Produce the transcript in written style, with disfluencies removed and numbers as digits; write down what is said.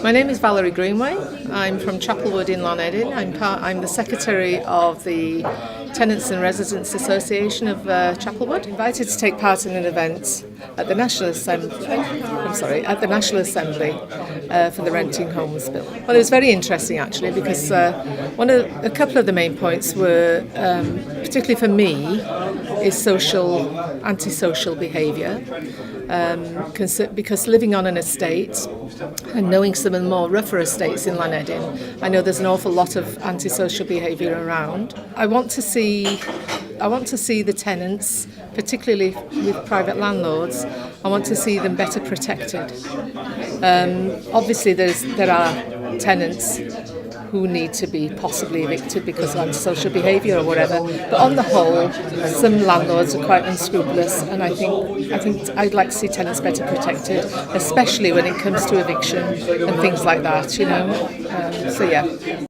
My name is Valerie Greenway. I'm from Chapelwood in Llanedin. I'm the secretary of the Tenants and Residents Association of Chapelwood. Invited to take part in an event at the National Assembly. For the Renting Homes Bill. Well, it was very interesting actually because a couple of the main points were, particularly for me, is antisocial behaviour. Because living on an estate and knowing some of the more rougher estates in Llanedin, I know there's an awful lot of antisocial behaviour around. I want to see the tenants, particularly with private landlords, I want to see them better protected. Obviously there are tenants who need to be possibly evicted because of antisocial behaviour or whatever. But on the whole, some landlords are quite unscrupulous, and I think I'd like to see tenants better protected, especially when it comes to eviction and things like that, So yeah.